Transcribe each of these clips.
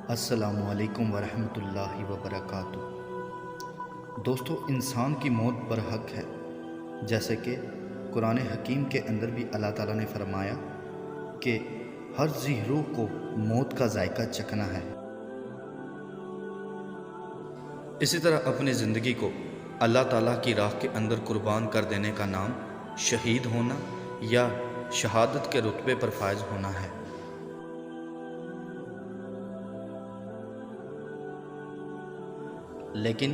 السلام علیکم ورحمۃ اللہ وبرکاتہ۔ دوستو، انسان کی موت برحق ہے، جیسے کہ قرآن حکیم کے اندر بھی اللہ تعالیٰ نے فرمایا کہ ہر ذی روح کو موت کا ذائقہ چکھنا ہے۔ اسی طرح اپنی زندگی کو اللہ تعالیٰ کی راہ کے اندر قربان کر دینے کا نام شہید ہونا یا شہادت کے رتبے پر فائز ہونا ہے۔ لیکن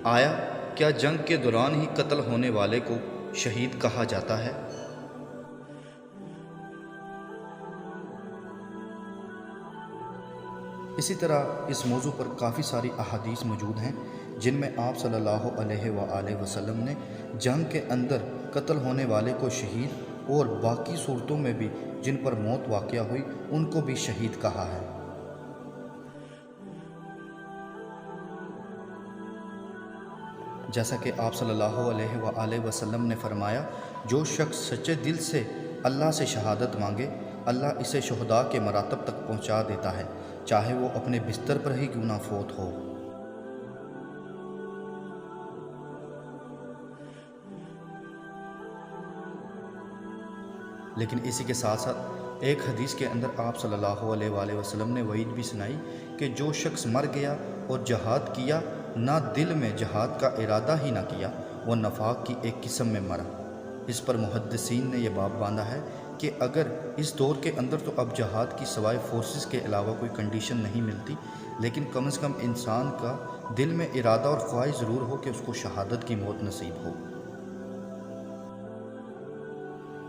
آیا کیا جنگ کے دوران ہی قتل ہونے والے کو شہید کہا جاتا ہے؟ اسی طرح اس موضوع پر کافی ساری احادیث موجود ہیں جن میں آپ صلی اللہ علیہ وآلہ وسلم نے جنگ کے اندر قتل ہونے والے کو شہید اور باقی صورتوں میں بھی جن پر موت واقع ہوئی ان کو بھی شہید کہا ہے۔ جیسا کہ آپ صلی اللہ علیہ وآلہ وسلم نے فرمایا، جو شخص سچے دل سے اللہ سے شہادت مانگے، اللہ اسے شہداء کے مراتب تک پہنچا دیتا ہے، چاہے وہ اپنے بستر پر ہی کیوں نہ فوت ہو۔ لیکن اسی کے ساتھ ساتھ ایک حدیث کے اندر آپ صلی اللہ علیہ وآلہ وسلم نے وعید بھی سنائی کہ جو شخص مر گیا اور جہاد کیا، نہ دل میں جہاد کا ارادہ ہی نہ کیا، وہ نفاق کی ایک قسم میں مرا۔ اس پر محدثین نے یہ باب باندھا ہے کہ اگر اس دور کے اندر تو اب جہاد کی سوائے فورسز کے علاوہ کوئی کنڈیشن نہیں ملتی، لیکن کم از کم انسان کا دل میں ارادہ اور خواہش ضرور ہو کہ اس کو شہادت کی موت نصیب ہو۔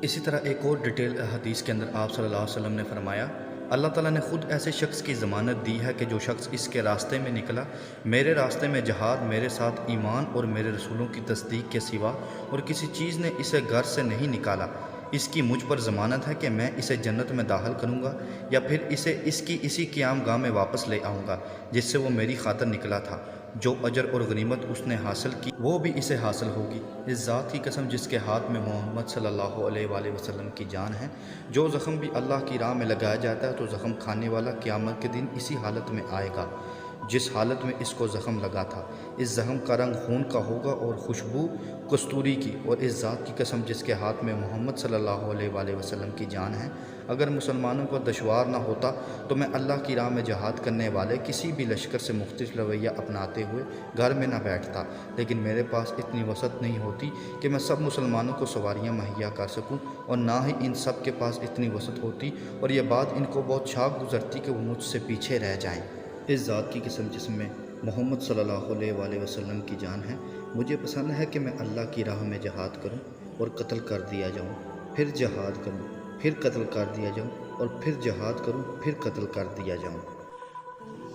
اسی طرح ایک اور ڈیٹیل حدیث کے اندر آپ صلی اللہ علیہ وسلم نے فرمایا، اللہ تعالیٰ نے خود ایسے شخص کی ضمانت دی ہے کہ جو شخص اس کے راستے میں نکلا، میرے راستے میں جہاد، میرے ساتھ ایمان اور میرے رسولوں کی تصدیق کے سوا اور کسی چیز نے اسے گھر سے نہیں نکالا، اس کی مجھ پر ضمانت ہے کہ میں اسے جنت میں داخل کروں گا یا پھر اسے اسی قیام گاہ میں واپس لے آؤں گا جس سے وہ میری خاطر نکلا تھا۔ جو اجر اور غنیمت اس نے حاصل کی وہ بھی اسے حاصل ہوگی، اس ذات کی قسم جس کے ہاتھ میں محمد صلی اللہ علیہ وآلہ وسلم کی جان ہے۔ جو زخم بھی اللہ کی راہ میں لگایا جاتا ہے تو زخم کھانے والا قیامت کے دن اسی حالت میں آئے گا جس حالت میں اس کو زخم لگا تھا۔ اس زخم کا رنگ خون کا ہوگا اور خوشبو کستوری کی، اور اس ذات کی قسم جس کے ہاتھ میں محمد صلی اللہ علیہ وآلہ وسلم کی جان ہے، اگر مسلمانوں کو دشوار نہ ہوتا تو میں اللہ کی راہ میں جہاد کرنے والے کسی بھی لشکر سے مختلف رویہ اپناتے ہوئے گھر میں نہ بیٹھتا، لیکن میرے پاس اتنی وسعت نہیں ہوتی کہ میں سب مسلمانوں کو سواریاں مہیا کر سکوں، اور نہ ہی ان سب کے پاس اتنی وسعت ہوتی اور یہ بات ان کو بہت شاق گزرتی کہ وہ مجھ سے پیچھے رہ جائیں۔ اس ذات کی قسم جس میں محمد صلی اللہ علیہ وآلہ وسلم کی جان ہے، مجھے پسند ہے کہ میں اللہ کی راہ میں جہاد کروں اور قتل کر دیا جاؤں، پھر جہاد کروں، پھر قتل کر دیا جاؤں، اور پھر جہاد کروں، پھر قتل کر دیا جاؤں۔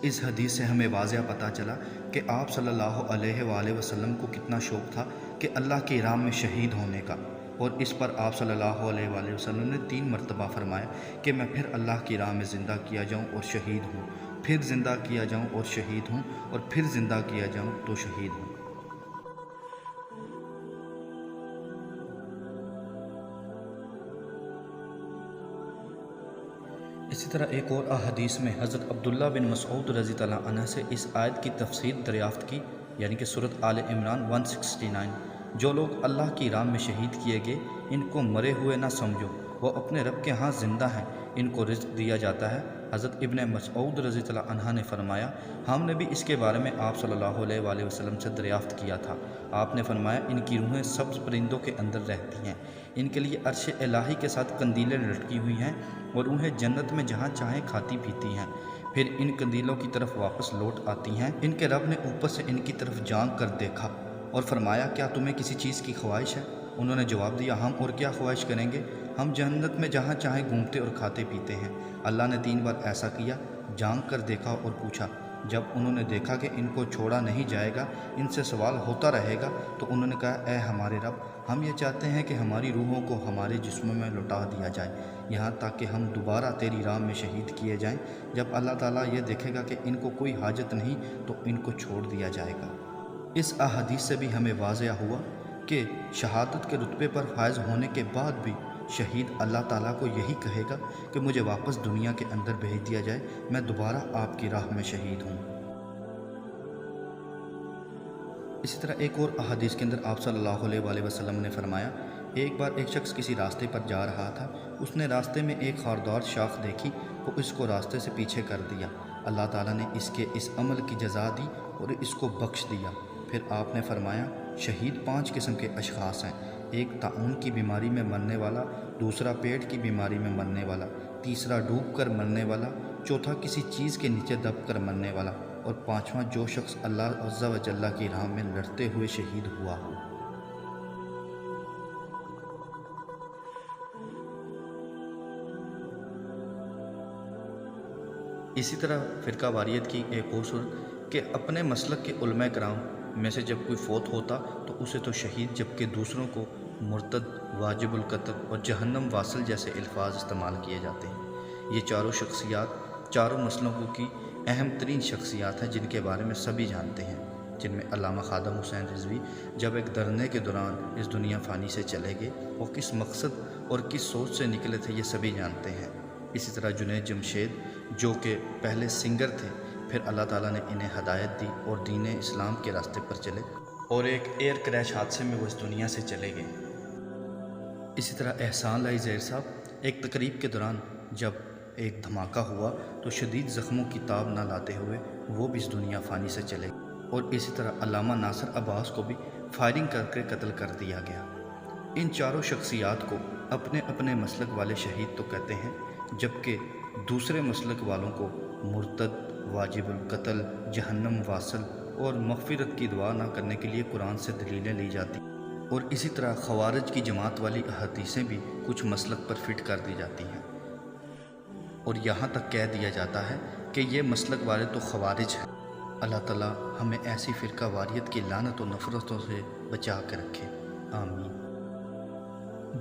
اس حدیث سے ہمیں واضح پتہ چلا کہ آپ صلی اللہ علیہ وآلہ وسلم کو کتنا شوق تھا کہ اللہ کی راہ میں شہید ہونے کا، اور اس پر آپ صلی اللہ علیہ وآلہ وسلم نے 3 مرتبہ فرمایا کہ میں پھر اللہ کی راہ میں زندہ کیا جاؤں اور شہید ہوں، پھر زندہ کیا جاؤں اور شہید ہوں، اور پھر زندہ کیا جاؤں تو شہید ہوں۔ اسی طرح ایک اور احادیث میں حضرت عبداللہ بن مسعود رضی اللہ عنہ سے اس آیت کی تفسیر دریافت کی، یعنی کہ سورۃ آل عمران 169، جو لوگ اللہ کی راہ میں شہید کیے گئے ان کو مرے ہوئے نہ سمجھو، وہ اپنے رب کے ہاں زندہ ہیں، ان کو رزق دیا جاتا ہے۔ حضرت ابن مسعود رضی اللہ عنہ نے فرمایا، ہم نے بھی اس کے بارے میں آپ صلی اللہ علیہ وآلہ وسلم سے دریافت کیا تھا۔ آپ نے فرمایا، ان کی روحیں سبز پرندوں کے اندر رہتی ہیں، ان کے لیے عرش الہی کے ساتھ قندیلیں لٹکی ہوئی ہیں اور انہیں جنت میں جہاں چاہیں کھاتی پیتی ہیں، پھر ان قندیلوں کی طرف واپس لوٹ آتی ہیں۔ ان کے رب نے اوپر سے ان کی طرف جھانک کر دیکھا اور فرمایا، کیا تمہیں کسی چیز کی خواہش ہے؟ انہوں نے جواب دیا، ہم اور کیا خواہش کریں گے، ہم جنت میں جہاں چاہیں گھومتے اور کھاتے پیتے ہیں۔ اللہ نے 3 بار ایسا کیا، جھانک کر دیکھا اور پوچھا۔ جب انہوں نے دیکھا کہ ان کو چھوڑا نہیں جائے گا، ان سے سوال ہوتا رہے گا، تو انہوں نے کہا، اے ہمارے رب، ہم یہ چاہتے ہیں کہ ہماری روحوں کو ہمارے جسموں میں لوٹا دیا جائے، یہاں تک کہ ہم دوبارہ تیری راہ میں شہید کیے جائیں۔ جب اللہ تعالیٰ یہ دیکھے گا کہ ان کو کوئی حاجت نہیں تو ان کو چھوڑ دیا جائے گا۔ اس احادیث سے بھی ہمیں واضح ہوا کہ شہادت کے رتبے پر فائز ہونے کے بعد بھی شہید اللہ تعالیٰ کو یہی کہے گا کہ مجھے واپس دنیا کے اندر بھیج دیا جائے، میں دوبارہ آپ کی راہ میں شہید ہوں۔ اسی طرح ایک اور احادیث کے اندر آپ صلی اللہ علیہ وآلہ وسلم نے فرمایا، ایک بار ایک شخص کسی راستے پر جا رہا تھا، اس نے راستے میں ایک خاردار شاخ دیکھی تو اس کو راستے سے پیچھے کر دیا۔ اللہ تعالیٰ نے اس کے اس عمل کی جزا دی اور اس کو بخش دیا۔ پھر آپ نے فرمایا، شہید 5 قسم کے اشخاص ہیں، ایک طاعون کی بیماری میں مرنے والا، دوسرا پیٹ کی بیماری میں مرنے والا، تیسرا ڈوب کر مرنے والا، چوتھا کسی چیز کے نیچے دب کر مرنے والا، اور پانچواں جو شخص اللہ عز و جل کی راہ میں لڑتے ہوئے شہید ہوا ہو۔ اسی طرح فرقہ واریت کی ایک اور صورت کہ اپنے مسلک کے علماء کرام میں سے جب کوئی فوت ہوتا تو اسے تو شہید، جبکہ دوسروں کو مرتد، واجب القتل اور جہنم واصل جیسے الفاظ استعمال کیے جاتے ہیں۔ یہ چاروں شخصیات چاروں مسلکوں کی اہم ترین شخصیات ہیں جن کے بارے میں سبھی جانتے ہیں، جن میں علامہ خادم حسین رضوی جب ایک دھرنے کے دوران اس دنیا فانی سے چلے گئے اور کس مقصد اور کس سوچ سے نکلے تھے، یہ سبھی جانتے ہیں۔ اسی طرح جنید جمشید جو کہ پہلے سنگر تھے، پھر اللہ تعالیٰ نے انہیں ہدایت دی اور دین اسلام کے راستے پر چلے اور ایک ایئر کریش حادثے میں وہ اس دنیا سے چلے گئے۔ اسی طرح احسان لائی زہر صاحب ایک تقریب کے دوران جب ایک دھماکہ ہوا تو شدید زخموں کی تاب نہ لاتے ہوئے وہ بھی اس دنیا فانی سے چلے گئے، اور اسی طرح علامہ ناصر عباس کو بھی فائرنگ کر کے قتل کر دیا گیا۔ ان چاروں شخصیات کو اپنے اپنے مسلک والے شہید تو کہتے ہیں، جبکہ دوسرے مسلک والوں کو مرتد، واجب القتل، جہنم واصل اور مغفرت کی دعا نہ کرنے کے لیے قرآن سے دلیلیں لی جاتی، اور اسی طرح خوارج کی جماعت والی احادیثیں بھی کچھ مسلک پر فٹ کر دی جاتی ہیں، اور یہاں تک کہہ دیا جاتا ہے کہ یہ مسلک والے تو خوارج ہیں۔ اللہ تعالیٰ ہمیں ایسی فرقہ واریت کی لعنت و نفرتوں سے بچا کے رکھے، آمین۔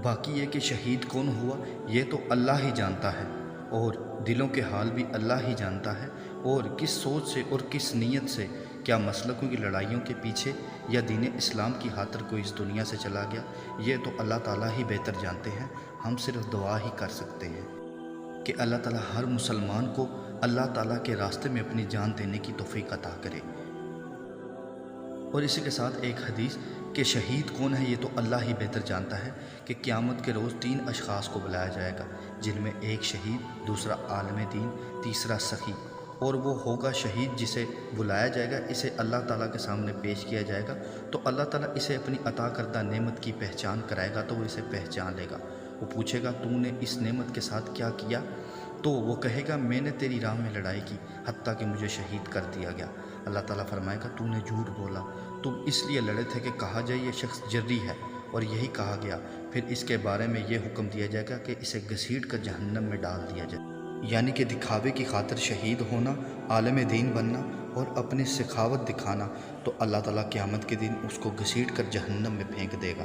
باقی یہ کہ شہید کون ہوا یہ تو اللہ ہی جانتا ہے، اور دلوں کے حال بھی اللہ ہی جانتا ہے، اور کس سوچ سے اور کس نیت سے، کیا مسلکوں کی لڑائیوں کے پیچھے یا دین اسلام کی خاطر کوئی اس دنیا سے چلا گیا، یہ تو اللہ تعالیٰ ہی بہتر جانتے ہیں۔ ہم صرف دعا ہی کر سکتے ہیں کہ اللہ تعالیٰ ہر مسلمان کو اللہ تعالیٰ کے راستے میں اپنی جان دینے کی توفیق عطا کرے۔ اور اسی کے ساتھ ایک حدیث کہ شہید کون ہے یہ تو اللہ ہی بہتر جانتا ہے، کہ قیامت کے روز 3 اشخاص کو بلایا جائے گا، جن میں ایک شہید، دوسرا عالم دین، تیسرا سخی، اور وہ ہوگا شہید جسے بلایا جائے گا، اسے اللہ تعالیٰ کے سامنے پیش کیا جائے گا تو اللہ تعالیٰ اسے اپنی عطا کردہ نعمت کی پہچان کرائے گا، تو وہ اسے پہچان لے گا۔ وہ پوچھے گا، تو نے اس نعمت کے ساتھ کیا کیا؟ تو وہ کہے گا، میں نے تیری راہ میں لڑائی کی، حتیٰ کہ مجھے شہید کر دیا گیا۔ اللہ تعالیٰ فرمائے گا، تو نے جھوٹ بولا، تم اس لیے لڑے تھے کہ کہا جائے یہ شخص جری ہے، اور یہی کہا گیا۔ پھر اس کے بارے میں یہ حکم دیا جائے گا کہ اسے گھسیٹ کر جہنم میں ڈال دیا جائے، یعنی کہ دکھاوے کی خاطر شہید ہونا، عالم دین بننا اور اپنی سخاوت دکھانا، تو اللہ تعالیٰ قیامت کے دن اس کو گھسیٹ کر جہنم میں پھینک دے گا۔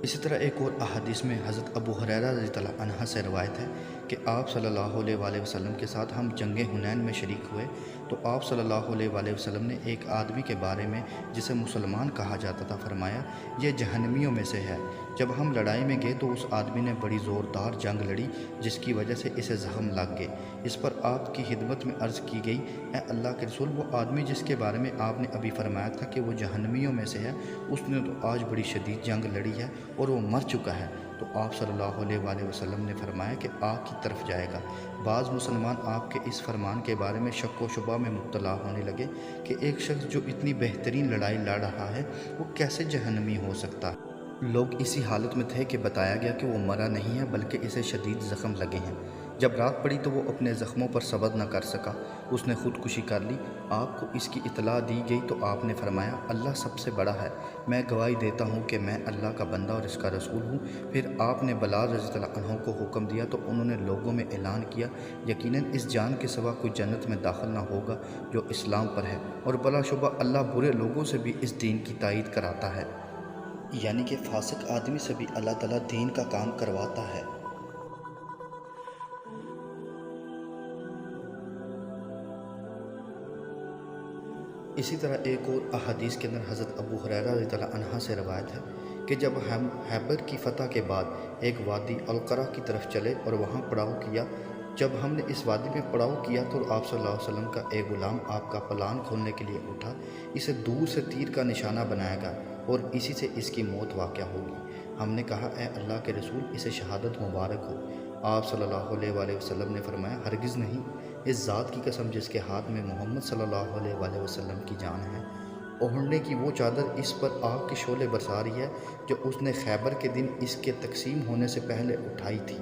اسی طرح ایک اور احادیث میں حضرت ابو ہریرہ رضی اللہ عنہ سے روایت ہے کہ آپ صلی اللہ علیہ وآلہ وسلم کے ساتھ ہم جنگ حنین میں شریک ہوئے تو آپ صلی اللہ علیہ وآلہ وسلم نے ایک آدمی کے بارے میں جسے مسلمان کہا جاتا تھا فرمایا، یہ جہنمیوں میں سے ہے۔ جب ہم لڑائی میں گئے تو اس آدمی نے بڑی زوردار جنگ لڑی جس کی وجہ سے اسے زخم لگ گئے۔ اس پر آپ کی خدمت میں عرض کی گئی، اے اللہ کے رسول، وہ آدمی جس کے بارے میں آپ نے ابھی فرمایا تھا کہ وہ جہنمیوں میں سے ہے، اس نے تو آج بڑی شدید جنگ لڑی ہے اور وہ مر چکا ہے۔ تو آپ صلی اللہ علیہ وآلہ وسلم نے فرمایا کہ آگ کی طرف جائے گا۔ بعض مسلمان آپ کے اس فرمان کے بارے میں شک و شبہ میں مبتلا ہونے لگے کہ ایک شخص جو اتنی بہترین لڑائی لڑ رہا ہے وہ کیسے جہنمی ہو سکتا ہے۔ لوگ اسی حالت میں تھے کہ بتایا گیا کہ وہ مرا نہیں ہے بلکہ اسے شدید زخم لگے ہیں۔ جب رات پڑی تو وہ اپنے زخموں پر صبر نہ کر سکا، اس نے خودکشی کر لی۔ آپ کو اس کی اطلاع دی گئی تو آپ نے فرمایا، اللہ سب سے بڑا ہے، میں گواہی دیتا ہوں کہ میں اللہ کا بندہ اور اس کا رسول ہوں۔ پھر آپ نے بلال رضی اللہ عنہ کو حکم دیا تو انہوں نے لوگوں میں اعلان کیا، یقیناً اس جان کے سوا کوئی جنت میں داخل نہ ہوگا جو اسلام پر ہے، اور بلا شبہ اللہ برے لوگوں سے بھی اس دین کی تائید کراتا ہے، یعنی کہ فاسق آدمی سے بھی اللہ تعالیٰ دین کا کام کرواتا ہے۔ اسی طرح ایک اور احادیث کے اندر حضرت ابو ہریرہ رضی اللہ عنہ سے روایت ہے کہ جب ہم خیبر کی فتح کے بعد ایک وادی القرہ کی طرف چلے اور وہاں پڑاؤ کیا، جب ہم نے اس وادی میں پڑاؤ کیا تو آپ صلی اللہ علیہ وسلم کا ایک غلام آپ کا پلان کھولنے کے لیے اٹھا، اسے دور سے تیر کا نشانہ بنائے گا اور اسی سے اس کی موت واقع ہوگی۔ ہم نے کہا اے اللہ کے رسول، اسے شہادت مبارک ہو۔ آپ صلی اللہ علیہ وآلہ وسلم نے فرمایا ہرگز نہیں، اس ذات کی قسم جس کے ہاتھ میں محمد صلی اللہ علیہ وآلہ وسلم کی جان ہے، اوڑھنے کی وہ چادر اس پر آگ کے شعلے برسا رہی ہے جو اس نے خیبر کے دن اس کے تقسیم ہونے سے پہلے اٹھائی تھی۔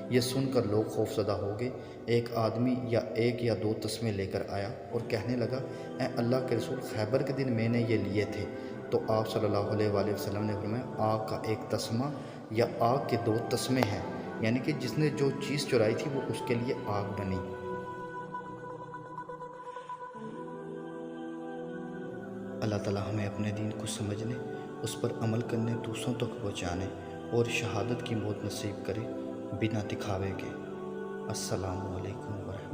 یہ سن کر لوگ خوف زدہ ہو گئے۔ ایک آدمی ایک یا دو تسمے لے کر آیا اور کہنے لگا اے اللہ کے رسول، خیبر کے دن میں نے یہ لیے تھے۔ تو آپ صلی اللہ علیہ وآلہ وسلم نے فرمایا آگ کا ایک تسمہ یا آگ کے دو تسمے ہیں، یعنی کہ جس نے جو چیز چرائی تھی وہ اس کے لیے آگ بنی۔ اللہ تعالیٰ ہمیں اپنے دین کو سمجھنے، اس پر عمل کرنے، دوسروں تک پہنچانے اور شہادت کی موت نصیب کرے بنا دکھاوے کے۔ السلام علیکم ورحمۃ اللہ۔